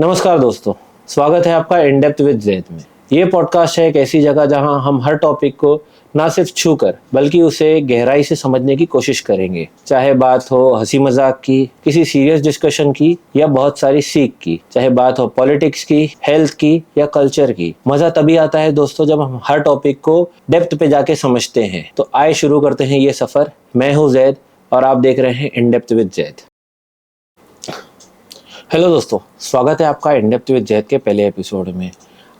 नमस्कार दोस्तों, स्वागत है आपका इन डेप्थ विद जैद में। ये पॉडकास्ट है एक ऐसी जगह जहां हम हर टॉपिक को ना सिर्फ छू कर बल्कि उसे गहराई से समझने की कोशिश करेंगे। चाहे बात हो हंसी मजाक की, किसी सीरियस डिस्कशन की या बहुत सारी सीख की, चाहे बात हो पॉलिटिक्स की, हेल्थ की या कल्चर की। मजा तभी आता है दोस्तों जब हम हर टॉपिक को डेप्थ पे जाके समझते हैं। तो आए शुरू करते हैं ये सफर। मैं हूँ जैद और आप देख रहे हैं in depth with Zaid. Hello दोस्तों, स्वागत है आपका इन डेप्थ विद जैद के पहले एपिसोड में।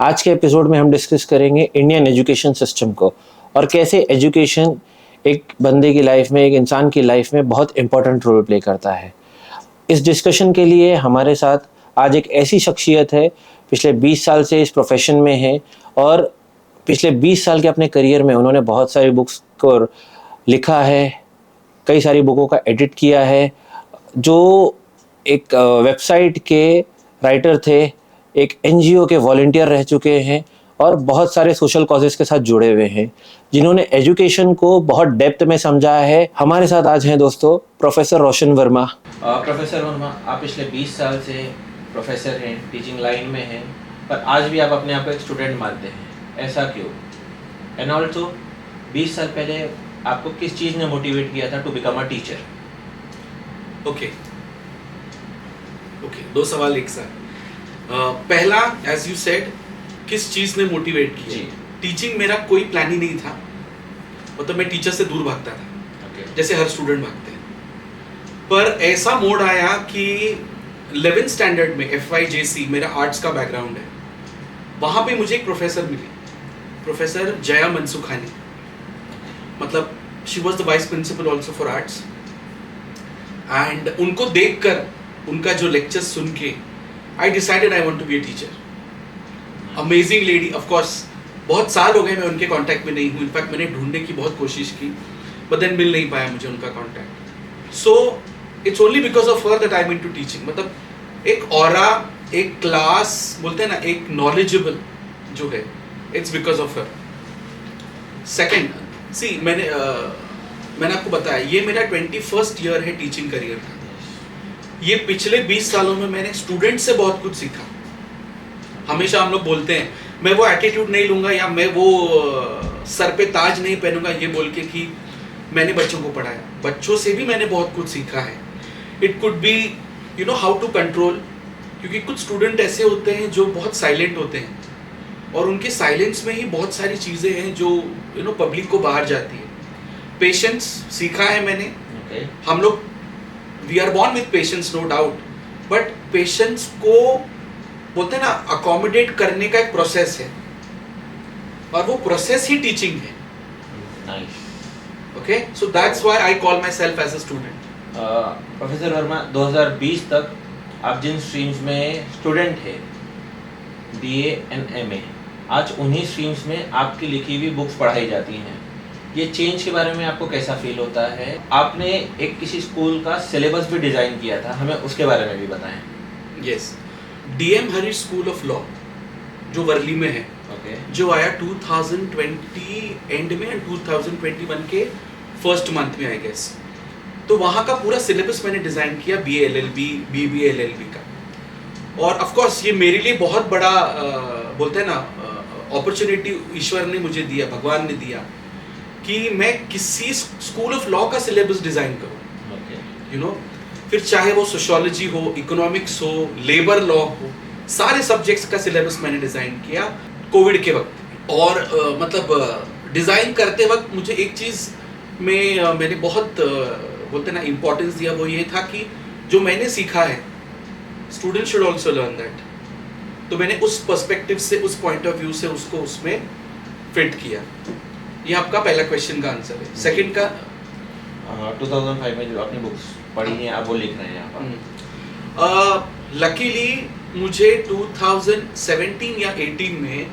आज के एपिसोड में हम डिस्कस करेंगे इंडियन एजुकेशन सिस्टम को और कैसे एजुकेशन एक बंदे की लाइफ में, एक इंसान की लाइफ में बहुत इंपॉर्टेंट रोल प्ले करता है। इस डिस्कशन के लिए हमारे साथ आज एक ऐसी शख्सियत है, पिछले 20 साल से इस प्रोफेशन में है और पिछले 20 साल के अपने करियर में उन्होंने बहुत सारी बुक्स को लिखा है, कई सारी बुकों का एडिट किया है, जो एक वेबसाइट के राइटर थे, एक एनजीओ के वॉलंटियर रह चुके हैं और बहुत सारे सोशल कॉजेस के साथ जुड़े हुए हैं, जिन्होंने एजुकेशन को बहुत डेप्थ में समझा है। हमारे साथ आज हैं दोस्तों प्रोफेसर रोशन वर्मा। प्रोफेसर वर्मा, आप पिछले 20 साल से प्रोफेसर हैं, टीचिंग लाइन में हैं, पर आज भी आप अपने आप को एक स्टूडेंट मानते हैं, ऐसा क्यों? एंड ऑल्सो 20 साल पहले आपको किस चीज़ ने मोटिवेट किया था to become a teacher? Okay, दो सवाल एक साथ। पहला, एज यू सेड, किस चीज़ ने मोटिवेट किया? टीचिंग मेरा कोई प्लान ही नहीं था। मतलब मैं टीचर से दूर भागता था, जैसे हर स्टूडेंट भागते हैं। पर ऐसा मोड आया कि 11th स्टैंडर्ड में FYJC, मेरा आर्ट्स का बैकग्राउंड है, वहाँ पे मुझे एक प्रोफेसर मिली, प्रोफेसर जया मनसुखानी। मतलब she was the vice principal also for arts. And उनको देखकर, उनका जो लेक्चर सुन के, I decided I want to be a teacher. Amazing lady. Of course बहुत साल हो गए मैं उनके कांटेक्ट में नहीं हूँ। इनफैक्ट मैंने ढूंढने की बहुत कोशिश की, बट देन मिल नहीं पाया मुझे उनका contact. So it's only because of her that I am into teaching. मतलब एक ऑरा, एक क्लास बोलते हैं ना, एक नॉलेजेबल जो है, it's because of her. Second, see मैंने आपको बताया, ये मेरा 21st ईयर है टीचिंग करियर का। ये पिछले 20 सालों में मैंने स्टूडेंट से बहुत कुछ सीखा। हमेशा हम लोग बोलते हैं, मैं वो एटीट्यूड नहीं लूँगा या मैं वो सर पे ताज नहीं पहनूंगा ये बोल के कि मैंने बच्चों को पढ़ाया। बच्चों से भी मैंने बहुत कुछ सीखा है। It could be how to control, क्योंकि कुछ स्टूडेंट ऐसे होते हैं जो बहुत साइलेंट होते हैं और उनके साइलेंस में ही बहुत सारी चीज़ें हैं जो पब्लिक को बाहर जाती है। पेशेंस सीखा है मैंने। हम लोग we are born with patience, no doubt, but patience को बोलते हैं ना, अकोमोडेट करने का एक प्रोसेस है और वो प्रोसेस ही टीचिंग है। Okay, so that's why I call myself as a student. Professor Verma, 2020 तक आप जिन स्ट्रीम्स में स्टूडेंट थे, BA एंड MA, आज उन्हीं स्ट्रीम्स में आपकी लिखी हुई बुक्स पढ़ाई जाती हैं। ये चेंज के बारे में आपको कैसा फील होता है? आपने एक किसी स्कूल का सिलेबस भी डिज़ाइन किया था, हमें उसके बारे में भी बताएं। Yes, DM Harish school of law जो वर्ली में है, जो आया 2020 एंड में, 2021 के फर्स्ट मंथ में आई गेस। तो वहाँ का पूरा सिलेबस मैंने डिज़ाइन किया, BA LLB, BBA LLB का। और ऑफ कोर्स ये मेरे लिए बहुत बड़ा बोलते हैं ना अपॉर्चुनिटी ईश्वर ने मुझे दिया, भगवान ने दिया, कि मैं किसी स्कूल ऑफ लॉ का सिलेबस डिज़ाइन करूँ। फिर चाहे वो सोशियोलॉजी हो, इकोनॉमिक्स हो, लेबर लॉ हो, सारे सब्जेक्ट्स का सिलेबस मैंने डिज़ाइन किया कोविड के वक्त। और मतलब डिज़ाइन करते वक्त मुझे एक चीज़ में मैंने बहुत बोलते ना इम्पोर्टेंस दिया, वो ये था कि जो मैंने सीखा है student should also learn that. तो मैंने उस पर्सपेक्टिव से, उस पॉइंट ऑफ व्यू से उसको उसमें फिट किया। ये आपका पहला क्वेश्चन का आंसर है। सेकंड का 2005 में जो आपने बुक्स पढ़ी हैं, आप वो लिख रहे हैं यहाँ पर। लकीली मुझे 2017 या 18 में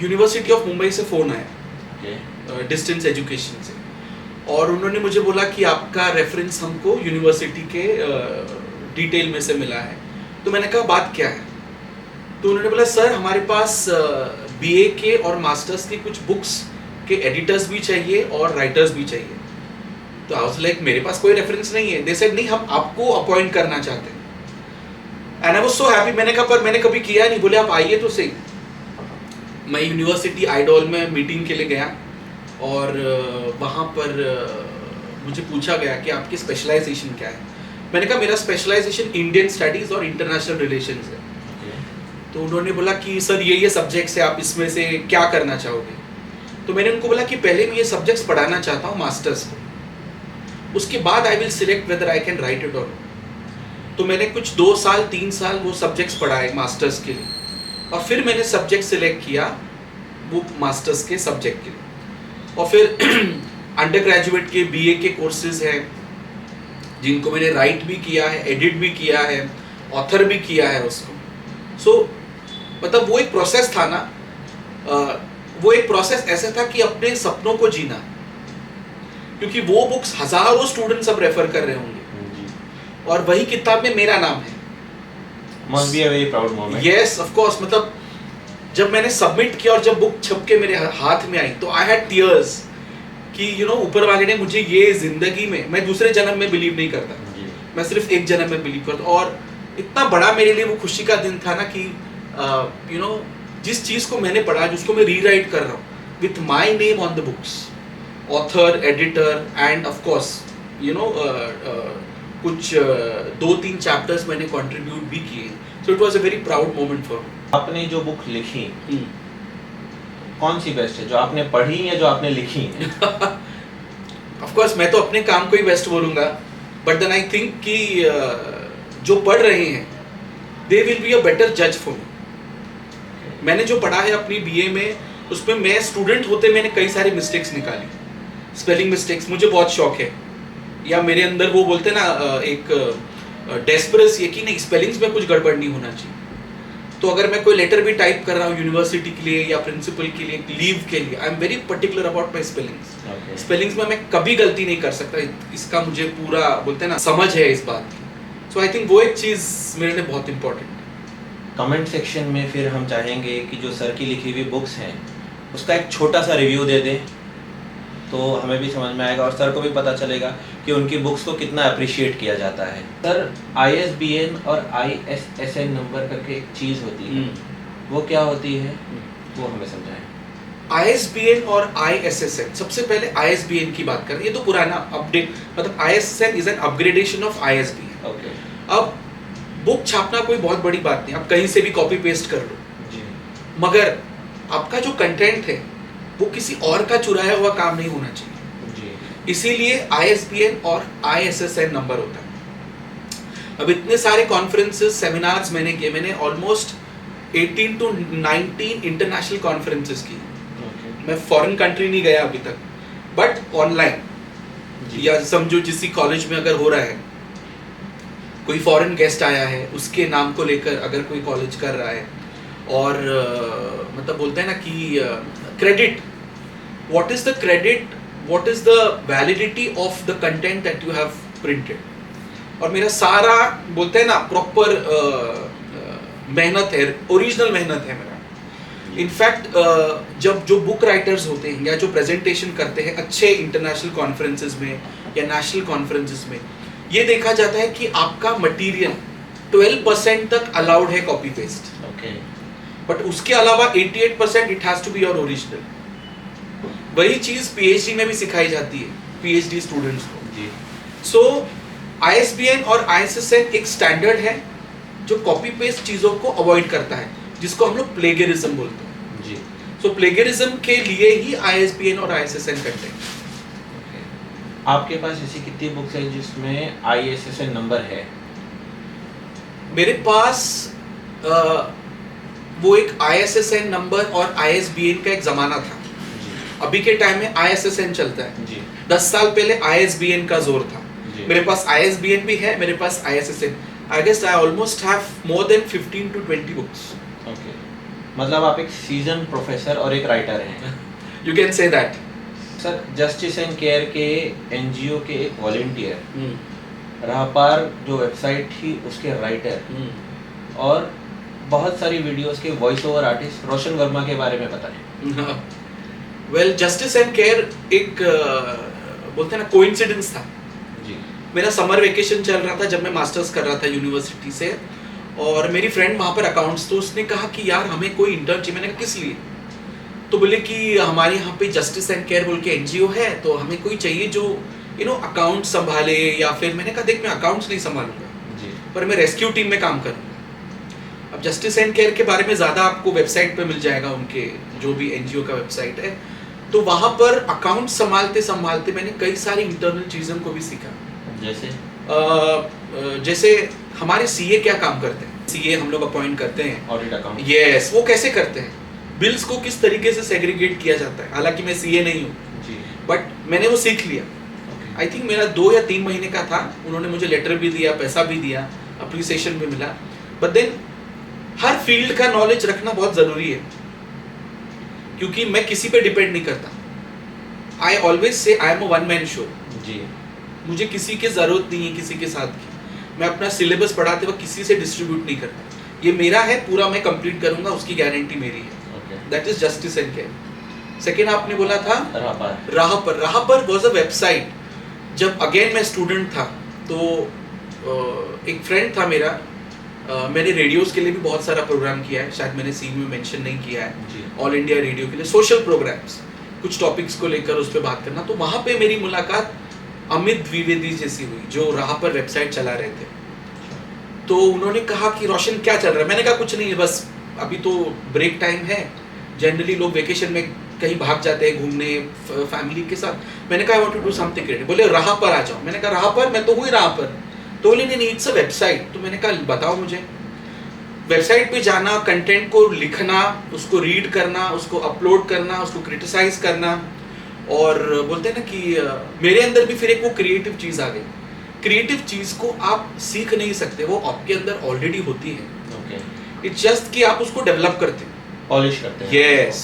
यूनिवर्सिटी ऑफ मुंबई से फ़ोन आया, डिस्टेंस एजुकेशन से, और उन्होंने मुझे बोला कि आपका रेफरेंस हमको यूनिवर्सिटी के डिटेल में से मिला है। तो मैंने कहा बात क्या है? तो उन्होंने बोला सर हमारे पास BA के और मास्टर्स की कुछ बुक्स के एडिटर्स भी चाहिए और राइटर्स भी चाहिए। तो आई वाज लाइक मेरे पास कोई रेफरेंस नहीं है। दे सेड नहीं, हम आपको अपॉइंट करना चाहते हैं। And I was so happy. मैंने कहा पर मैंने कभी किया नहीं। बोले आप आइए तो सही। मैं यूनिवर्सिटी आइडॉल में मीटिंग के लिए गया और वहाँ पर मुझे पूछा गया कि आपकी स्पेशलाइजेशन क्या है। मैंने कहा मेरा स्पेशलाइजेशन इंडियन स्टडीज़ और इंटरनेशनल रिलेशंस है। तो उन्होंने बोला कि सर ये सब्जेक्ट्स है, आप इसमें से क्या करना चाहोगे। तो मैंने उनको बोला कि पहले मैं ये सब्जेक्ट्स पढ़ाना चाहता हूँ मास्टर्स को, उसके बाद I will select whether I can write it और। तो मैंने कुछ 2 साल 3 साल वो सब्जेक्ट्स पढ़ाए मास्टर्स के लिए, और फिर मैंने सब्जेक्ट सिलेक्ट किया वो मास्टर्स के सब्जेक्ट के लिए। और फिर अंडर ग्रेजुएट के बीए के कोर्सेज हैं जिनको मैंने राइट भी किया है, एडिट भी किया है, ऑथर भी किया है उसको। सो मतलब वो एक प्रोसेस था ना, वो एक प्रोसेस ऐसा था कि अपने सपनों को जीना, क्योंकि वो बुक्स हजारों स्टूडेंट्स अब रेफर कर रहे होंगे और वही किताब में मेरा नाम है। Must be a very proud moment. Yes, of course। मतलब जब मैंने सबमिट किया और जब बुक छप के मेरे हाथ में आई तो आई हैड टीयर्स कि ऊपर वाले ने मुझे ये जिंदगी में, मैं दूसरे जन्म में बिलीव नहीं करता, मैं सिर्फ एक जन्म में बिलीव करता। और इतना बड़ा मेरे लिए वो खुशी का दिन था ना कि जिस चीज़ को मैंने पढ़ा, जिसको मैं रीराइट कर रहा हूँ with my name on the books, author, editor end of course कुछ 2-3 चैप्टर्स मैंने कंट्रीब्यूट भी किए। So it was a very proud moment for me. आपने जो बुक लिखी कौन सी बेस्ट है, जो आपने पढ़ी या जो आपने लिखी है? ऑफ कोर्स मैं तो अपने काम को ही बेस्ट बोलूँगा, बट देन आई थिंक कि जो पढ़ रहे हैं they will be a better जज फॉर मी। मैंने जो पढ़ा है अपनी बीए में, उसमें मैं स्टूडेंट होते मैंने कई सारी मिस्टेक्स निकाली, स्पेलिंग मिस्टेक्स। मुझे बहुत शौक है, या मेरे अंदर वो बोलते ना एक डेस्परेस ये कि नहीं, स्पेलिंग्स में कुछ गड़बड़ नहीं होना चाहिए। तो अगर मैं कोई लेटर भी टाइप कर रहा हूँ यूनिवर्सिटी के लिए या प्रिंसिपल के लिए, लीव के लिए, I am very particular about my spellings. Spellings में मैं कभी गलती नहीं कर सकता, इसका मुझे पूरा बोलते हैं ना समझ है इस बात की। सो आई थिंक वो एक चीज़ मेरे लिए बहुत इंपॉर्टेंट है। कमेंट सेक्शन में फिर हम चाहेंगे कि जो सर की लिखी हुई बुक्स हैं उसका एक छोटा सा रिव्यू दे दें, तो हमें भी समझ में आएगा और सर को भी पता चलेगा कि उनकी बुक्स को कितना अप्रिशिएट किया जाता है। सर ISBN और ISSN नंबर करके एक चीज़ होती है, वो क्या होती है वो हमें समझाएं। ISBN और ISSN, सबसे पहले ISBN की बात करें, ये तो पुराना अपडेट, मतलब ISSN is an upgradation of ISBN। Okay. अब बुक छापना कोई बहुत बड़ी बात नहीं, आप कहीं से भी कॉपी पेस्ट कर लो जी। मगर आपका जो कंटेंट है वो किसी और का चुराया हुआ काम नहीं होना चाहिए जी। इसीलिए ISBN और ISSN नंबर होता है। अब इतने सारे कॉन्फ्रेंसेस, सेमिनार्स मैंने किए, मैंने ऑलमोस्ट 18 to 19 इंटरनेशनल कॉन्फ्रेंसेस की। मैं फॉरेन कंट्री नहीं गया अभी तक, बट ऑनलाइन, या समझो किसी कॉलेज में अगर हो रहा है, कोई फॉरेन गेस्ट आया है, उसके नाम को लेकर अगर कोई कॉलेज कर रहा है, और मतलब बोलते हैं ना कि credit, what is the credit, what is the validity of the content that you have printed. और मेरा सारा बोलते हैं ना प्रॉपर मेहनत है, ओरिजिनल मेहनत है मेरा। इनफैक्ट जब जो बुक राइटर्स होते हैं या जो प्रेजेंटेशन करते हैं अच्छे इंटरनेशनल कॉन्फ्रेंसेस में या नेशनल कॉन्फ्रेंसेस में, ये देखा जाता है कि आपका मटेरियल 12% तक अलाउड है कॉपी पेस्ट, बट उसके अलावा 88% it has to be your original. वही चीज PhD में भी सिखाई जाती है PhD स्टूडेंट्स को जी। सो ISBN और ISSN एक स्टैंडर्ड है जो कॉपी पेस्ट चीजों को अवॉइड करता है, जिसको हम लोग प्लेगरिज्म बोलते हैं जी। सो प्लेगरिज्म के लिए ही ISBN और ISSN करते हैं। आपके पास ऐसी कितनी बुक्स हैं जिसमें ISSN नंबर है? मेरे पास वो एक ISSN नंबर और ISBN का एक जमाना था। अभी के टाइम में ISSN चलता है जी। 10 साल पहले ISBN का जोर था। जी। मेरे पास ISBN भी है, मेरे पास ISSN। I guess I almost have more than 15 to 20 books. Okay. मतलब आप एक सीजन प्रोफेसर और एक राइटर हैं। You can say that. Sir, justice and care के NGO के एक वॉलंटियर, राहपार जो वेबसाइट थी उसके राइटर, और बहुत सारी वीडियोस के वॉइस ओवर आर्टिस्ट रोशन वर्मा के बारे में बताएं। वेल, जस्टिस एंड केयर एक बोलते हैं ना कोइंसिडेंस था। जी। मेरा समर वेकेशन चल रहा था जब मैं मास्टर्स कर रहा था यूनिवर्सिटी से, और मेरी फ्रेंड वहाँ पर अकाउंट्स, तो उसने कहा कि यार हमें कोई इंटर्न चाहिए। मैंने कहा किस लिए? तो बोले कि हमारे यहाँ पे जस्टिस एंड केयर बोल के एनजीओ है, तो हमें कोई चाहिए जो अकाउंट संभाले। या फिर मैंने कहा देख मैं अकाउंट्स नहीं संभालूंगा जी पर मैं रेस्क्यू टीम में काम करूँगा। अब जस्टिस एंड केयर के बारे में ज़्यादा आपको वेबसाइट पे मिल जाएगा, उनके जो भी एनजीओ का वेबसाइट है। तो वहाँ पर अकाउंट संभालते संभालते मैंने कई सारी इंटरनल चीज़ों को भी सीखा। जैसे हमारे सीए क्या काम करते हैं, सीए हम लोग अपॉइंट करते हैं, ऑडिट अकाउंट, यस, वो कैसे करते हैं, बिल्स को किस तरीके से सेग्रीगेट किया जाता है। हालांकि मैं सीए नहीं हूँ जी बट मैंने वो सीख लिया। आई थिंक मेरा 2 या 3 महीने का था, उन्होंने मुझे लेटर भी दिया, पैसा भी दिया, अप्रिसिएशन भी मिला। बट देन हर फील्ड का नॉलेज रखना बहुत ज़रूरी है, क्योंकि मैं किसी पे डिपेंड नहीं करता। I always say I am a one man show. जी मुझे किसी की ज़रूरत नहीं है किसी के साथ की। मैं अपना सिलेबस पढ़ाते वक्त किसी से डिस्ट्रीब्यूट नहीं करता, ये मेरा है पूरा, मैं कंप्लीट करूंगा, उसकी गारंटी मेरी है। That is justice and care. Second आपने बोला था राह पर वॉज अ वेबसाइट। जब अगेन मैं स्टूडेंट था तो एक फ्रेंड था मेरा, मैंने रेडियोस के लिए भी बहुत सारा प्रोग्राम किया है, शायद मैंने सीवी में मेंशन नहीं किया है। ऑल इंडिया रेडियो के लिए सोशल प्रोग्राम्स, कुछ टॉपिक्स को लेकर उस पर बात करना। तो वहाँ पे मेरी मुलाकात अमित द्विवेदी जैसी हुई, जो राह पर वेबसाइट चला रहे थे। तो उन्होंने कहा कि रोशन क्या चल रहा है? मैंने कहा कुछ नहीं है, बस अभी तो ब्रेक टाइम है, जनरली लोग वेकेशन में कहीं भाग जाते हैं घूमने फैमिली के साथ। मैंने कहा I want to do something creative. बोले राह पर आ जाओ। मैंने कहा राह पर? मैं तो हुई राह पर। तो बोले नहीं, इट्स अ वेबसाइट। तो मैंने कहा बताओ मुझे। वेबसाइट पे जाना, कंटेंट को लिखना, उसको रीड करना, उसको अपलोड करना, उसको क्रिटिसाइज करना, और बोलते हैं ना कि मेरे अंदर भी फिर एक वो क्रिएटिव चीज़ आ गई। क्रिएटिव चीज़ को आप सीख नहीं सकते, वो आपके अंदर ऑलरेडी होती है। इट्स जस्ट कि आप उसको डेवलप करते हैं, पॉलिश करते हैं। यस।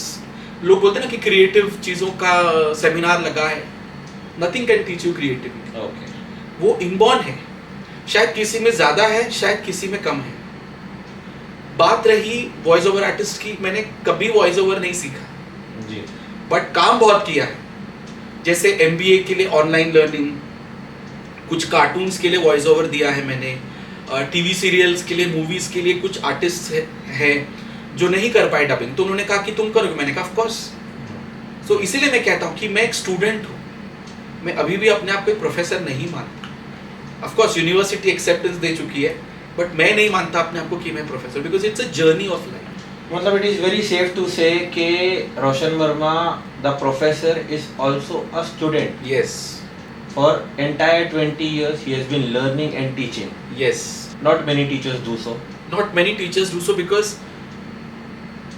लोग बोलते हैं ना कि क्रिएटिव चीज़ों का सेमिनार लगा है, nothing can teach you creativity. वो इनबॉर्न है, शायद किसी में ज़्यादा है, शायद किसी में कम है। बात रही वॉइस ओवर आर्टिस्ट की, मैंने कभी वॉइस ओवर नहीं सीखा जी, बट काम बहुत किया है। जैसे MBA के लिए ऑनलाइन लर्निंग, कुछ कार्टून्स के लिए वॉइस ओवर दिया है मैंने, टीवी सीरियल्स के लिए, मूवीज़ के लिए कुछ आर्टिस्ट हैं जो नहीं कर पाए डबिंग, तो उन्होंने कहा कि तुम करोगे? मैंने कहा ऑफ कोर्स। सो इसीलिए मैं कहता हूँ कि मैं एक स्टूडेंट हूँ, मैं अभी भी अपने आप को एक प्रोफेसर नहीं मानता। ऑफ कोर्स यूनिवर्सिटी एक्सेप्टेंस दे चुकी है, बट मैं नहीं मानता अपने आप को कि मैं professor, because it's a journey of life. मतलब it is very safe to say कि Roshan Verma the professor is also a student. Yes, for entire 20 years he has been learning and teaching. Yes. Not many teachers do so. Not many teachers do so, because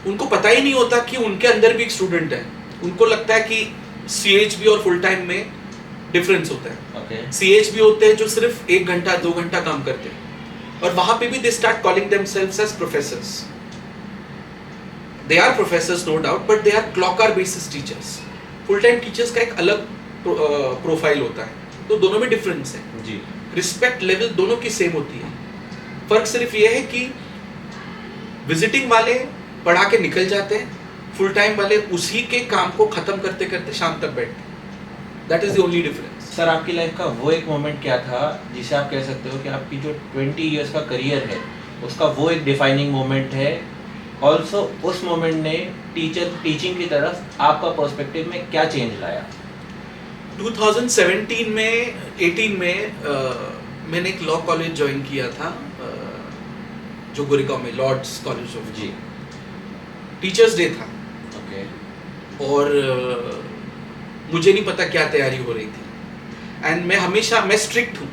उनको पता ही नहीं होता कि उनके अंदर भी एक स्टूडेंट है। उनको लगता है कि CHB और फुल टाइम में डिफरेंस होता है। Okay. CHB होते हैं जो सिर्फ 1 घंटा 2 घंटा काम करते हैं, और वहां पे भी they start calling themselves as professors. They are professors no doubt, but they are clock hour basis teachers. Full time teachers का एक अलग प्रोफाइल होता है, तो दोनों में डिफरेंस है। जी, रिस्पेक्ट लेवल दोनों की सेम होती है, फर्क सिर्फ ये है कि विजिटिंग वाले पढ़ा के निकल जाते हैं, फुल टाइम वाले उसी के काम को खत्म करते करते शाम तक बैठते हैं। That is the only difference. Sir आपकी लाइफ का वो एक मोमेंट क्या था जिसे आप कह सकते हो कि आपकी जो 20 years का करियर है उसका वो एक डिफाइनिंग मोमेंट है? ऑल्सो उस मोमेंट ने टीचिंग की तरफ आपका पर्सपेक्टिव में क्या चेंज लाया? 2017 में 18 में मैंने एक लॉ कॉलेज ज्वाइन किया था, जो गुड़गांव में, लॉर्ड्स कॉलेज ऑफ। जी, टीचर्स डे था, ओके, और मुझे नहीं पता क्या तैयारी हो रही थी, एंड मैं स्ट्रिक्ट हूँ।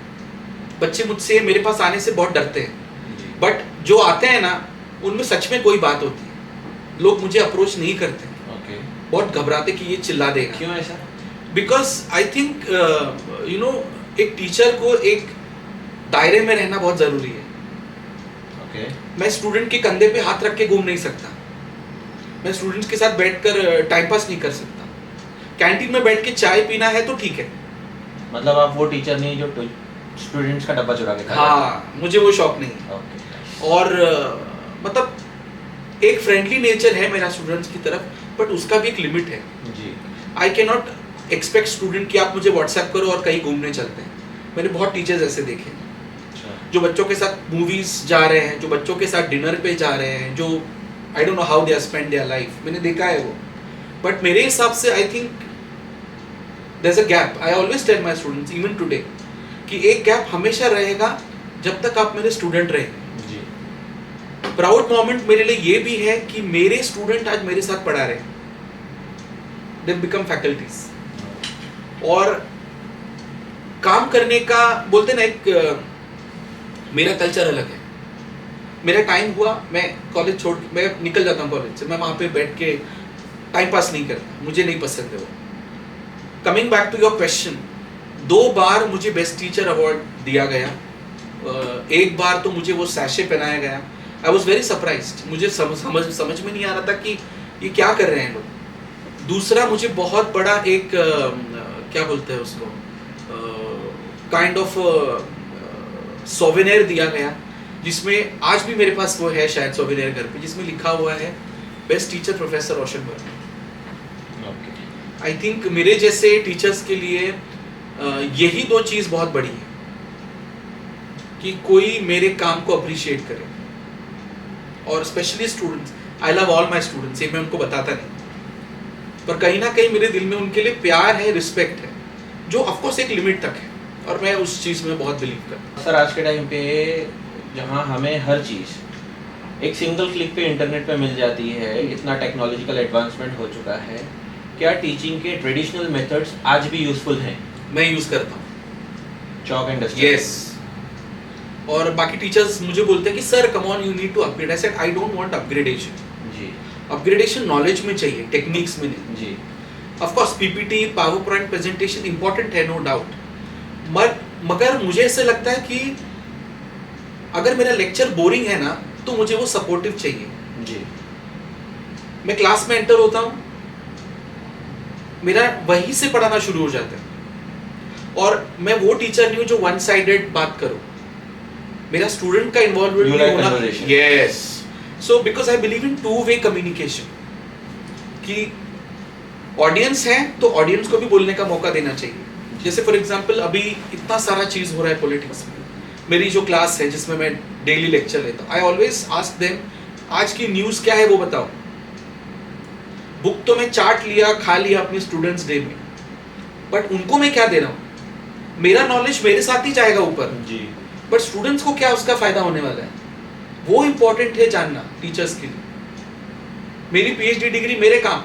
बच्चे मुझसे, मेरे पास आने से बहुत डरते हैं, बट जो आते हैं ना उनमें सच में कोई बात होती है। लोग मुझे अप्रोच नहीं करते, ओके। बहुत घबराते कि ये चिल्ला देगा। क्यों ऐसा? बिकॉज आई थिंक एक टीचर को एक दायरे में रहना बहुत ज़रूरी है। ओके, मैं स्टूडेंट के कंधे पे हाथ रख के घूम नहीं सकता, मैं स्टूडेंट्स के साथ बैठकर टाइम पास नहीं कर सकता। कैंटीन में बैठ के चाय पीना है तो ठीक है। मतलब आप वो टीचर नहीं जो स्टूडेंट्स का डब्बा चुरा के खाता है? हाँ, मुझे वो शौक नहीं है। ओके, और मतलब एक फ्रेंडली नेचर है मेरा स्टूडेंट्स की तरफ, बट उसका भी एक लिमिट है। जी, I can not expect student कि आप मुझे व्हाट्सएप करो और कहीं घूमने चलते हैं। मैंने बहुत टीचर्स ऐसे देखे। अच्छा। जो बच्चों के साथ मूवीज जा रहे हैं, जो बच्चों के साथ डिनर पे जा रहे हैं, जो I don't know how they are spend their life, मैंने देखा है वो। बट मेरे हिसाब से I think there is a gap. I always tell my students even today कि एक गैप हमेशा रहेगा जब तक आप मेरे स्टूडेंट रहेंगे। जी। प्राउड मोमेंट मेरे लिए ये भी है कि मेरे स्टूडेंट आज मेरे साथ पढ़ा रहे हैं, दे बिकम फैकल्टीज। और काम करने का बोलते ना एक मेरा कल्चर अलग है। मेरा टाइम हुआ, मैं कॉलेज छोड़ मैं निकल जाता हूँ कॉलेज से, मैं वहाँ पे बैठ के टाइम पास नहीं करता, मुझे नहीं पसंद है वो। Coming back to your question, 2 बार मुझे बेस्ट टीचर अवार्ड दिया गया। एक बार तो मुझे वो सैशे पहनाया गया। आई वॉज वेरी सरप्राइज्ड, मुझे समझ में नहीं आ रहा था कि ये क्या कर रहे हैं लोग। दूसरा मुझे बहुत बड़ा एक क्या बोलते हैं उसको, काइंड ऑफ सोवेनियर दिया गया, जिसमें आज भी मेरे पास वो है शायद सोवेनियर घर पे, जिसमें लिखा हुआ है बेस्ट टीचर प्रोफेसर रोशनबर्ग। आई थिंक मेरे जैसे टीचर्स के लिए यही 2 चीज़ बहुत बड़ी है कि कोई मेरे काम को अप्रिशिएट करे। और specially students, I love all my students, ये मैं उनको बताता नहीं, पर कहीं ना कहीं मेरे दिल में उनके लिए प्यार है, रिस्पेक्ट है, जो ऑफकोर्स एक लिमिट तक है, और मैं उस चीज़ में बहुत बिलीव करता हूँ। सर आज के टाइम पे जहाँ हमें हर चीज़ एक सिंगल क्लिक पे इंटरनेट पे मिल जाती है, इतना टेक्नोलॉजिकल एडवांसमेंट हो चुका है, क्या टीचिंग के ट्रेडिशनल मेथड्स आज भी यूजफुल हैं? मैं यूज़ करता हूँ, चॉक एंड डस्टर। यस। और बाकी टीचर्स मुझे बोलते हैं कि sir come on, you need to upgrade. I said I don't want upgradation. जी। अपग्रेडेशन नॉलेज में चाहिए, टेक्निक्स में नहीं। जी। Of course PPT, PowerPoint presentation important है, नो डाउट, मगर मुझे ऐसे लगता है कि अगर मेरा लेक्चर बोरिंग है ना, तो मुझे वो सपोर्टिव चाहिए। जी। मैं क्लास में एंटर होता हूँ, मेरा वहीं से पढ़ाना शुरू हो जाता है, और मैं वो टीचर नहीं हूँ जो वन साइडेड बात करो। मेरा स्टूडेंट का इन्वॉल्वमेंट You like होना। conversation. Yes, so because I believe in two way communication, कि ऑडियंस है तो ऑडियंस को भी बोलने का मौका देना चाहिए। जैसे फॉर एग्जांपल अभी इतना सारा चीज़ हो रहा है पॉलिटिक्स में, मेरी जो क्लास है जिसमें मैं डेली लेक्चर लेता हूँ, आई ऑलवेज आस्क देम आज की न्यूज़ क्या है वो बताओ। बुक तो मैं चाट लिया, खा लिया अपने स्टूडेंट्स डे में, बट उनको मैं क्या दे रहा हूँ? मेरा नॉलेज मेरे साथ ही जाएगा ऊपर, जी। बट स्टूडेंट्स को क्या उसका फायदा होने वाला है, वो इम्पोर्टेंट है जानना टीचर्स के लिए। मेरी पीएचडी डिग्री मेरे काम,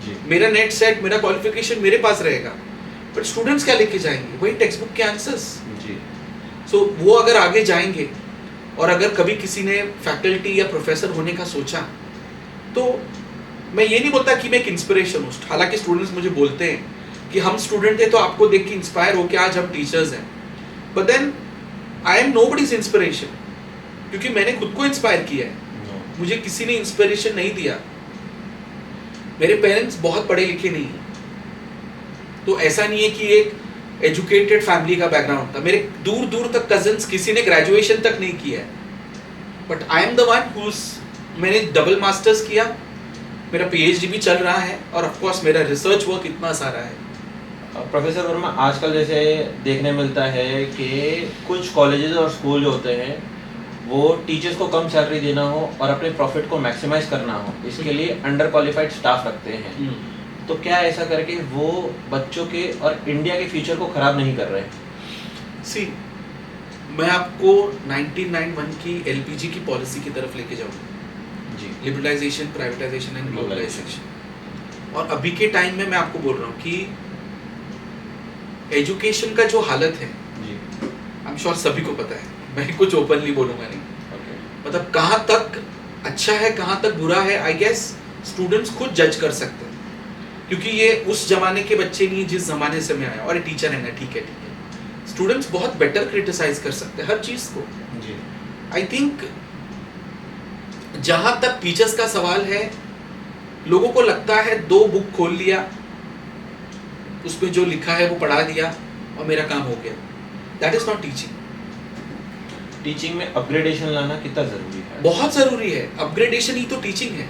जी। मेरा नेट सेट, मेरा क्वालिफिकेशन मेरे पास रहेगा, बट स्टूडेंट्स क्या लेके जाएंगे? वही टेक्स्ट बुक के आंसर्स। जी। सो वो अगर आगे जाएंगे, और अगर कभी किसी ने फैकल्टी या प्रोफेसर होने का सोचा, तो मैं ये नहीं बोलता कि मैं एक इंस्पिरेशन हूँ। हालांकि स्टूडेंट्स मुझे बोलते हैं कि हम स्टूडेंट थे तो आपको देख के इंस्पायर हो के आज हम टीचर्स हैं, but then I am nobody's inspiration, क्योंकि मैंने खुद को इंस्पायर किया है। मुझे किसी ने इंस्पिरेशन नहीं दिया। मेरे पेरेंट्स बहुत पढ़े लिखे नहीं हैं, तो ऐसा नहीं है कि एक एजुकेटेड फैमिली का बैकग्राउंड था। मेरे दूर दूर तक कजन्स किसी ने ग्रेजुएशन तक नहीं किया है, but I am the one whose, मैंने डबल मास्टर्स किया, मेरा पीएचडी भी चल रहा है, और ऑफ कोर्स मेरा रिसर्च वर्क इतना सारा है। प्रोफेसर वर्मा, आजकल जैसे देखने मिलता है कि कुछ कॉलेजेस और स्कूल जो होते हैं वो टीचर्स को कम सैलरी देना हो और अपने प्रॉफिट को मैक्सिमाइज करना हो, इसके लिए अंडर क्वालिफाइड स्टाफ रखते हैं। तो क्या ऐसा करके वो बच्चों के और इंडिया के फ्यूचर को खराब नहीं कर रहे? सी, मैं आपको 1991 की एलपीजी की पॉलिसी की तरफ लेके जाऊंगा जी। Liberalisation, privatisation and globalisation. और अभी के टाइम में मैं आपको बोल रहा हूँ कि एजुकेशन का जो हालत है, जी। आई एम श्योर सभी को पता है, मैं कुछ ओपनली बोलूँगा नहीं, ओके। मतलब कहाँ तक अच्छा है कहाँ तक बुरा है, आई गेस स्टूडेंट्स खुद जज कर सकते हैं, क्योंकि ये उस जमाने के बच्चे नहीं जिस जमाने से मैं आया, और टीचर है ना, ठीक है, स्टूडेंट्स बहुत बेटर क्रिटिसाइज कर सकते हैं हर चीज़ को। जी। आई थिंक जहाँ तक टीचर्स का सवाल है, लोगों को लगता है 2 बुक खोल लिया, उसमें जो लिखा है वो पढ़ा दिया और मेरा काम हो गया। That is not teaching. Teaching में अपग्रेडेशन लाना कितना ज़रूरी है? बहुत ज़रूरी है, अपग्रेडेशन ही तो टीचिंग है।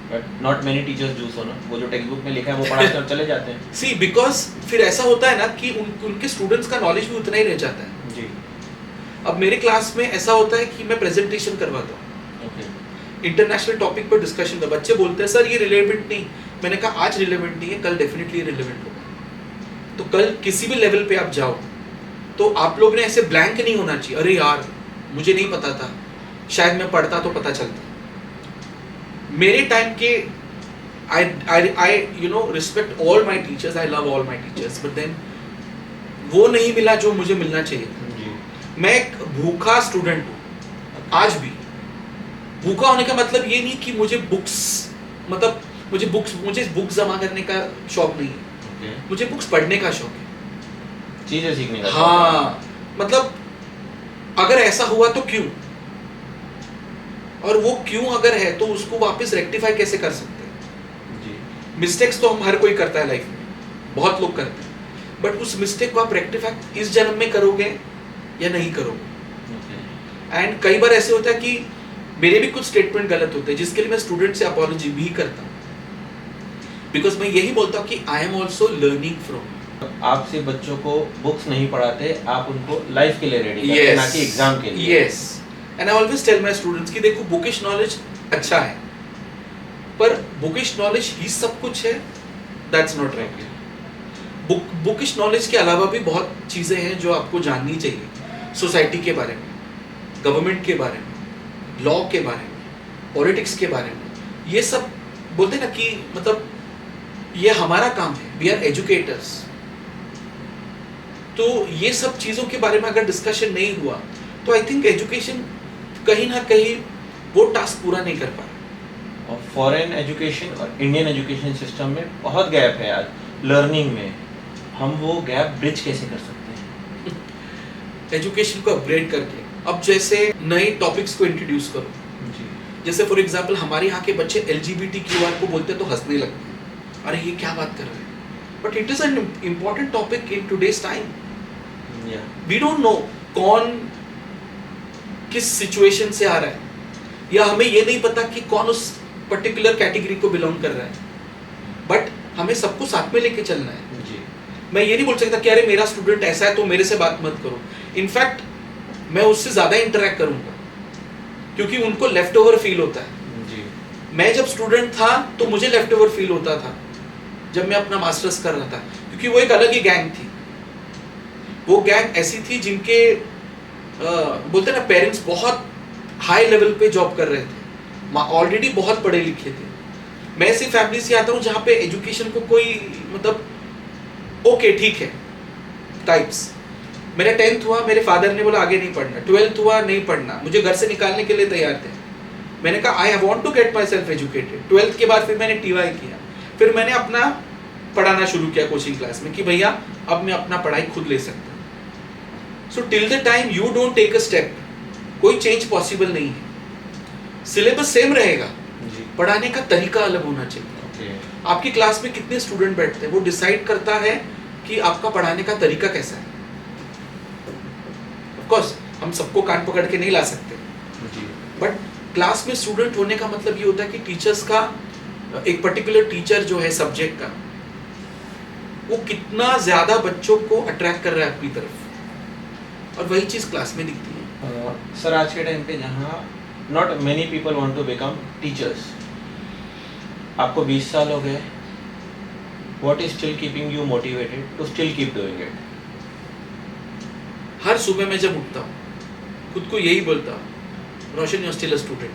But not many teachers do सो ना, वो जो टेक्स्ट बुक में लिखा है वो पढ़ा कर चले जाते हैं। सी, बिकॉज फिर ऐसा होता है ना कि उनके स्टूडेंट्स का नॉलेज भी उतना ही रह जाता है। जी। अब मेरे क्लास में ऐसा होता है कि मैं प्रेजेंटेशन करवाता हूँ, इंटरनेशनल टॉपिक पर डिस्कशन का। बच्चे बोलते हैं सर ये रिलेवेंट नहीं, मैंने कहा आज रिलेवेंट नहीं है, कल डेफिनेटली रिलेवेंट होगा। तो कल किसी भी लेवल पे आप जाओ तो आप लोग ने ऐसे ब्लैंक नहीं होना चाहिए, अरे यार मुझे नहीं पता था, शायद मैं पढ़ता तो पता चलता। मेरे टाइम के I you know respect all my teachers, I love all my teachers, but then वो नहीं मिला जो मुझे मिलना चाहिए था। मैं एक भूखा स्टूडेंट हूँ आज भी। भूखा होने का मतलब ये नहीं कि मुझे बुक्स मतलब मुझे बुक्स जमा करने का शौक नहीं है, मुझे बुक्स पढ़ने का शौक है, चीजें सीखने का। हाँ, मतलब अगर ऐसा हुआ तो क्यों, और वो क्यों अगर है तो उसको वापस रेक्टिफाई कैसे कर सकते हैं जी। मिस्टेक्स तो हम हर कोई करता है लाइफ में, बहुत लोग करते हैं, बट उस मिस्टेक को आप रेक्टिफाई इस जन्म में करोगे या नहीं करोगे। एंड कई बार ऐसे होता है कि मेरे भी कुछ स्टेटमेंट गलत होते हैं जिसके लिए मैं स्टूडेंट से अपॉलॉजी भी करता हूँ, बिकॉज मैं यही बोलता हूँ कि I am also learning from. आप सिर्फ बच्चों को बुक्स नहीं पढ़ाते, आप उनको लाइफ के लिए रेडी करते हैं, ना कि एग्जाम के लिए। Yes, and I always tell my students कि देखो बुकिश नॉलेज अच्छा है, पर बुकिश नॉलेज ही सब कुछ है, that's not right. Bookish knowledge के अलावा भी बहुत चीज़ें हैं जो आपको जाननी चाहिए, सोसाइटी के बारे में, गवर्नमेंट के बारे में, लॉ के बारे में, पॉलिटिक्स के बारे में। ये सब बोलते ना कि मतलब ये हमारा काम है, वी आर एजुकेटर्स। तो ये सब चीज़ों के बारे में अगर डिस्कशन नहीं हुआ तो आई थिंक एजुकेशन कहीं ना कहीं वो टास्क पूरा नहीं कर पा रहा। और फॉरेन एजुकेशन और इंडियन एजुकेशन सिस्टम में बहुत गैप है आज लर्निंग में, हम वो गैप ब्रिज कैसे कर सकते हैं? एजुकेशन को अपग्रेड करके, अब जैसे नए टॉपिक्स को इंट्रोड्यूस करो जी। जैसे फॉर एग्जांपल हमारे यहाँ के बच्चे LGBTQI को बोलते तो हंसने लगते हैं, अरे ये क्या बात कर रहे हैं, but it is an important topic in today's time. We don't know कौन किस सिचुएशन से आ रहा है, या हमें ये नहीं पता कि कौन उस पर्टिकुलर कैटेगरी को बिलोंग कर रहा है, बट हमें सबको साथ में लेके चलना है जी। मैं ये नहीं बोल सकता कि अरे मेरा स्टूडेंट ऐसा है तो मेरे से बात मत करो। इनफैक्ट मैं उससे ज़्यादा इंटरेक्ट करूंगा क्योंकि उनको लेफ्ट ओवर फील होता है जी। मैं जब स्टूडेंट था तो मुझे लेफ्ट ओवर फील होता था जब मैं अपना मास्टर्स कर रहा था, क्योंकि वो एक अलग ही गैंग थी। वो गैंग ऐसी थी जिनके बोलते ना पेरेंट्स बहुत हाई लेवल पे जॉब कर रहे थे, ऑलरेडी बहुत पढ़े लिखे थे। मैं ऐसी फैमिली से आता हूँ जहाँ पे एजुकेशन को कोई मतलब ओके ठीक है टाइप्स। मेरा 10th हुआ, मेरे फादर ने बोला आगे नहीं पढ़ना, 12th हुआ नहीं पढ़ना, मुझे घर से निकालने के लिए तैयार थे। मैंने कहा I want to get myself educated. 12th के बाद फिर मैंने TY किया, फिर मैंने अपना पढ़ाना शुरू किया कोचिंग क्लास में कि भैया अब मैं अपना पढ़ाई खुद ले सकता हूँ। So till the time you don't take a step कोई चेंज पॉसिबल नहीं है। सिलेबस सेम रहेगा, पढ़ाने का तरीका अलग होना चाहिए। आपकी क्लास में कितने स्टूडेंट बैठते हैं वो डिसाइड करता है कि आपका पढ़ाने का तरीका कैसा है। ऑफ कोर्स हम सबको कान पकड़ के नहीं ला सकते, बट क्लास में स्टूडेंट होने का मतलब ये होता है कि टीचर्स का एक पर्टिकुलर टीचर जो है सब्जेक्ट का वो कितना ज्यादा बच्चों को अट्रैक्ट कर रहा है अपनी तरफ, और वही चीज क्लास में दिखती है। सर आज के टाइम पे जहाँ not many people want to become teachers, आपको 20 साल हो गए, what is still keeping you motivated to still keep doing it? हर सुबह मैं जब उठता हूँ खुद को यही बोलता हूँ, Roshan you are still a student,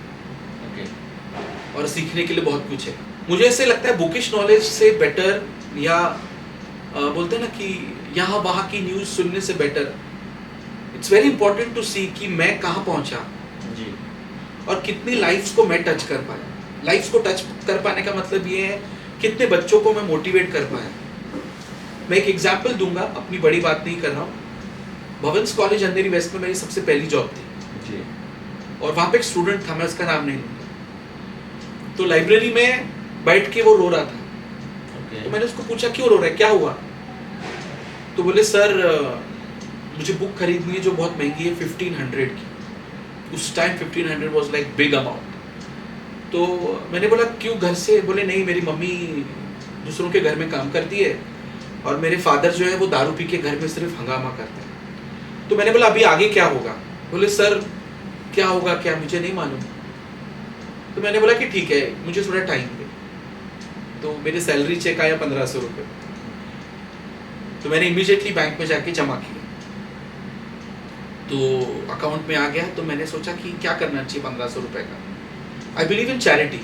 और सीखने के लिए बहुत कुछ है। मुझे ऐसे लगता है बुकिश नॉलेज से बेटर, या बोलते हैं ना कि यहाँ वहाँ की न्यूज़ सुनने से better, it's very important to see कि मैं कहाँ पहुँचा जी, और कितनी लाइफ्स को मैं टच कर पाया। लाइफ्स को टच कर पाने का मतलब ये है कितने बच्चों को मैं मोटिवेट कर पाया। मैं एक एग्जाम्पल दूंगा, अपनी बड़ी बात नहीं कर रहा हूँ। भवंस कॉलेज अंधेरी वेस्ट में मेरी सबसे पहली जॉब थी जी। और वहाँ पे एक स्टूडेंट था, मैं उसका नाम नहीं लूँगा। तो लाइब्रेरी में बैठ के वो रो रहा था। तो मैंने उसको पूछा क्यों रो रहा है, क्या हुआ? तो बोले सर मुझे बुक खरीदनी है जो बहुत महंगी है, 1500 की। उस time 1500 was like big amount. तो मैंने बोला क्यों घर से? बोले नहीं मेरी मम्मी दूसरों के घर में काम करती है और मेरे फादर जो है वो दारू पी के घर में सिर्फ हंगामा करते हैं। तो मैंने बोला अभी आगे क्या होगा? बोले सर क्या होगा क्या, मुझे नहीं मालूम। तो मैंने बोला कि ठीक है मुझे थोड़ा टाइम दे। तो मेरे सैलरी चेक आया 1500 रुपये, तो मैंने इमीडिएटली बैंक में जाके जमा किया। तो अकाउंट में आ गया, तो मैंने सोचा कि क्या करना चाहिए 1500 रुपये का। I believe in charity.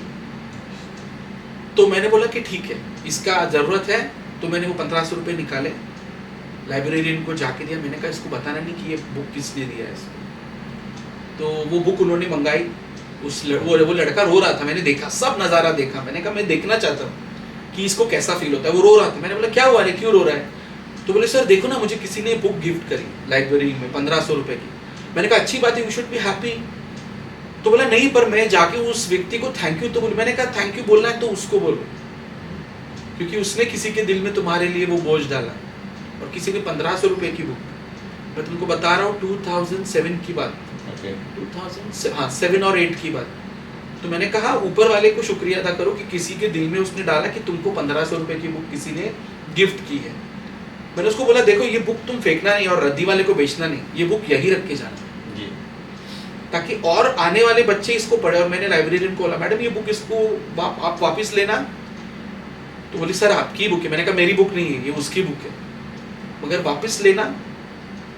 तो मैंने बोला कि ठीक है इसका ज़रूरत है, तो मैंने वो 1500 रुपये निकाले, लाइब्रेरियन को जाके दिया। मैंने कहा इसको बताना नहीं कि ये बुक किसने दिया है इसको। तो वो बुक उन्होंने मंगाई। वो लड़का रो रहा था, मैंने देखा, सब नज़ारा देखा। मैंने कहा मैं देखना चाहता हूँ कि इसको कैसा फील होता है। वो रो रहा था। मैंने बोला क्या हुआ रे, क्यों रो रहा है? तो बोले सर देखो ना मुझे किसी ने बुक गिफ्ट करी लाइब्रेरी में 1500 रुपये की। मैंने कहा अच्छी बात है, यू शुड बी हैप्पी। तो बोला नहीं पर मैं जाके उस व्यक्ति को थैंक यू तो बोलूँ। मैंने कहा थैंक यू बोलना है तो उसको बोलो, क्योंकि उसने किसी के दिल में तुम्हारे लिए वो बोझ डाला। और किसी ने 1500 रुपये की बुक, मैं तुमको बता रहा हूँ 2007 की बात, 2007 और 8 की बात। तो मैंने कहा ऊपर वाले को शुक्रिया अदा करो कि किसी के दिल में उसने डाला कि तुमको 1500 रुपये की बुक किसी ने गिफ्ट की है। मैंने उसको बोला देखो ये बुक तुम फेंकना नहीं और रद्दी वाले को बेचना नहीं, ये बुक यहीं रख के जाना जी, ताकि और आने वाले बच्चे इसको पढ़े। और मैंने लाइब्रेरियन को बोला मैडम ये बुक इसको आप वापस लेना। तो बोली सर आपकी बुक है। मैंने कहा मेरी बुक नहीं है, ये उसकी बुक है, मगर वापस लेना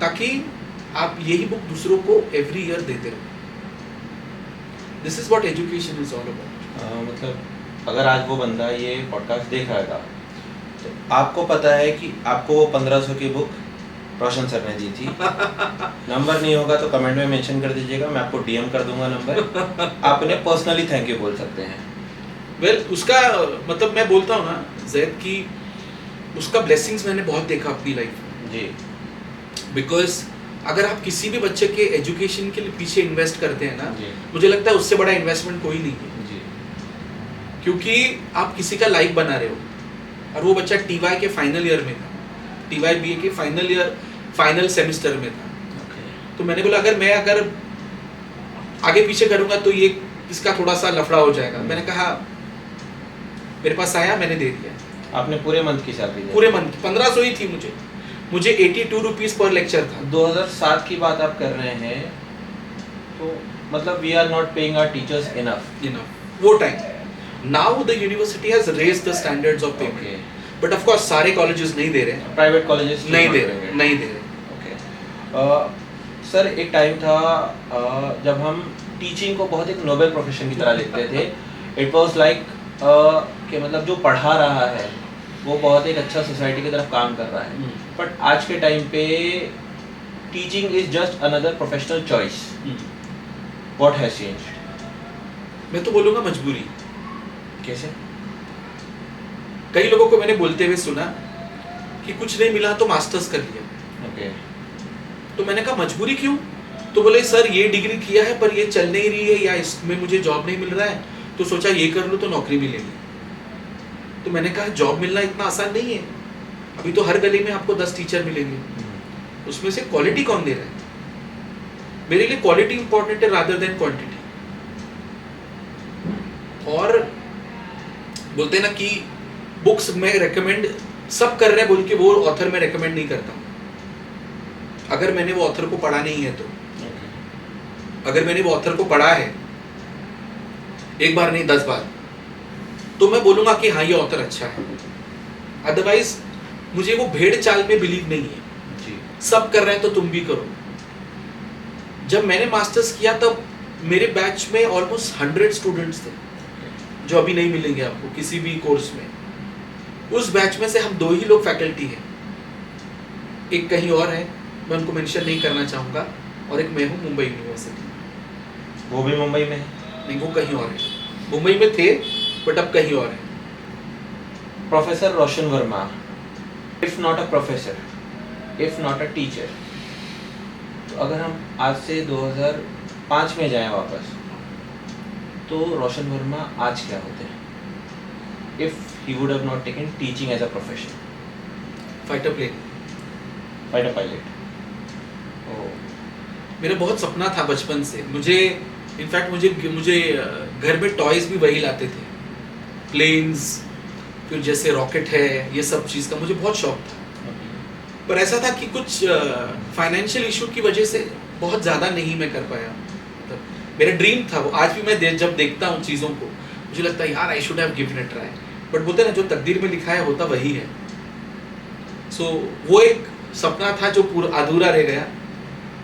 ताकि आप यही बुक दूसरों को एवरी ईयर देते रहो। This is what education is all about. मतलब अगर आज वो बंदा ये पॉडकास्ट देख रहा था तो आपको पता है कि आपको वो 1500 की बुक रोशन सर ने दी थी। नंबर नहीं होगा तो कमेंट में मेंशन कर दीजिएगा, मैं आपको डीएम कर दूंगा नंबर। आप उन्हें पर्सनली थैंक यू बोल सकते हैं। वेल उसका मतलब मैं बोलता हूँ ना जैद की उसका ब्लेसिंग्स मैंने बहुत देखा अपनी लाइफ में। जी, बिकॉज अगर आप किसी भी बच्चे के एजुकेशन के लिए पीछे इन्वेस्ट करते हैं ना, जी, मुझे लगता है उससे बड़ा इन्वेस्टमेंट कोई नहीं है। जी, क्योंकि आप किसी का लाइफ बना रहे हो और वो बच्चा टीवाई के फाइनल ईयर में था, टीवाई बीए के फाइनल सेमेस्टर में था। तो मैंने बोला अगर आगे पीछे करूंगा तो ये इसका थोड़ा सा लफड़ा हो जाएगा। मैंने कहा मेरे पास आया, मैंने दे दिया। आपने पूरे मंथ की सैलरी दी? पूरे मंथ की 1500 ही थी। मुझे 82 रुपीज पर लेक्चर था। 2007 की बात आप कर रहे हैं, तो मतलब we are not paying our teachers enough वो time. Now the university has raised the standards of payment, but of course सारे कॉलेजेस नहीं दे रहे, प्राइवेट कॉलेजेस नहीं दे रहे। ओके सर, एक टाइम था जब हम टीचिंग को बहुत एक नोबल प्रोफेशन की तरह देखते थे। इट वाज लाइक कि मतलब जो पढ़ा रहा है वो बहुत एक अच्छा सोसाइटी की तरफ काम कर रहा है। बट आज के टाइम पे teaching is just another professional choice. What has changed? मैं तो बोलूंगा मजबूरी। कैसे? कई लोगों को मैंने बोलते हुए सुना कि कुछ नहीं मिला तो मास्टर्स कर लिया। ओके, तो मैंने कहा मजबूरी क्यों? तो बोले सर ये डिग्री किया है पर ये चल नहीं रही है या इसमें मुझे जॉब नहीं मिल रहा है, तो सोचा ये कर लो तो नौकरी मिलेगी। तो मैंने कहा जॉब मिलना इतना आसान नहीं है। अभी तो हर गली में आपको 10 टीचर मिलेंगे, उसमें से क्वालिटी कौन दे रहा है? मेरे लिए क्वालिटी इंपॉर्टेंट है रादर देन क्वांटिटी। और बोलते हैं ना कि बुक्स में रेकमेंड सब कर रहे हैं बोल के वो ऑथर में रेकमेंड नहीं करता हूं। अगर मैंने वो ऑथर को पढ़ा नहीं है तो, अगर मैंने वो ऑथर को पढ़ा है एक बार नहीं 10 बार, तो मैं बोलूंगा कि हाँ ये ऑथर अच्छा है। अदरवाइज मुझे वो भेड़ चाल में बिलीव नहीं है। जी, सब कर रहे हैं तो तुम भी करो। जब मैंने मास्टर्स किया तब मेरे बैच में ऑलमोस्ट 100 स्टूडेंट्स थे जो अभी नहीं मिलेंगे आपको किसी भी कोर्स में। उस बैच में से हम 2 ही लोग फैकल्टी हैं, एक कहीं और है, मैं उनको मेंशन नहीं करना चाहूँगा, और एक मैं हूँ मुंबई यूनिवर्सिटी। वो भी मुंबई में है? नहीं, वो कहीं और है। मुंबई में थे बट अब कहीं और है। Professor Roshan Verma, if not a professor, if not a teacher, तो अगर हम आज से 2005 में जाएं वापस, तो रोशन वर्मा आज क्या होते हैं? If he would have not taken teaching as a profession? Fighter plane. Fighter pilot. Oh, मेरा बहुत सपना था बचपन से। इनफैक्ट मुझे घर में टॉयज भी वही लाते थे, प्लेन्स, फिर जैसे रॉकेट है, ये सब चीज़ का मुझे बहुत शौक था। पर ऐसा था कि कुछ फाइनेंशियल इशू की वजह से बहुत ज़्यादा नहीं मैं कर पाया, मतलब मेरा ड्रीम था वो। आज भी मैं जब देखता हूँ चीज़ों को मुझे लगता है यार I should have given it try, but बोलते हैं ना जो तकदीर में लिखा है होता वही है। सो वो एक सपना था जो पूरा अधूरा रह गया,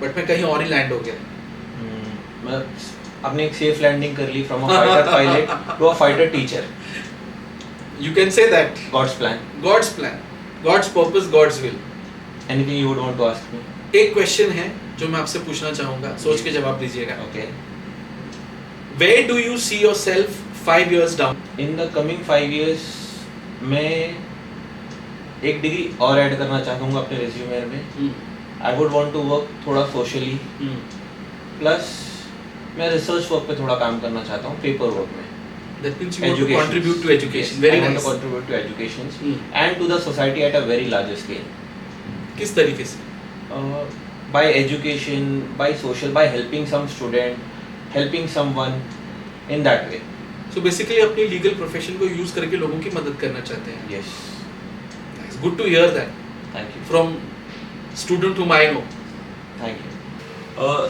बट मैं कहीं और ही लैंड हो गया। मैं आपने एक सेफ लैंडिंग कर ली from a fighter pilot to a fighter teacher. You can say that. God's plan, God's purpose, God's will. Anything you would want to ask me? एक क्वेश्चन है जो मैं आपसे पूछना चाहूंगा, सोच के जवाब दीजिएगा। Okay. Where do you see yourself 5 years down? In the coming 5 years मैं एक डिग्री और ऐड करना चाहूँगा अपने रिज्यूमे में। I would want to work थोड़ा सोशली, प्लस मैं रिसर्च वर्क पे थोड़ा काम करना चाहता हूँ, पेपर वर्क में। That means you want to contribute to education. Very I want nice. to contribute to education and to the society at a very larger scale. किस तरीके से? By education, by social, by helping some student, helping someone in that way. So basically अपनी legal profession को use करके लोगों की मदद करना चाहते हैं। Yes. Nice. Good to hear that Thank you. from student whom I know. Thank you.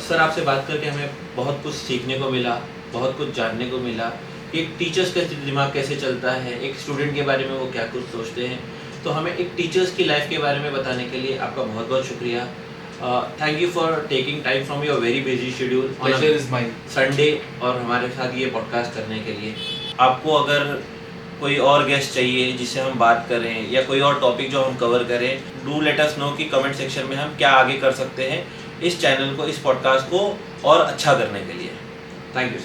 Sir आपसे बात करके हमें बहुत कुछ सीखने को मिला, बहुत कुछ जानने को मिला कि एक टीचर्स का दिमाग कैसे चलता है, एक स्टूडेंट के बारे में वो क्या कुछ सोचते हैं। तो हमें एक टीचर्स की लाइफ के बारे में बताने के लिए आपका बहुत बहुत शुक्रिया। Thank you for taking time from your very busy schedule Pleasure is mine. Sunday और हमारे साथ ये पॉडकास्ट करने के लिए। आपको अगर कोई और गेस्ट चाहिए जिससे हम बात करें या कोई और टॉपिक जो हम कवर करें, डू लेट अस नो कि कमेंट सेक्शन में हम क्या आगे कर सकते हैं इस चैनल को, इस पॉडकास्ट को और अच्छा करने के लिए। Thank you.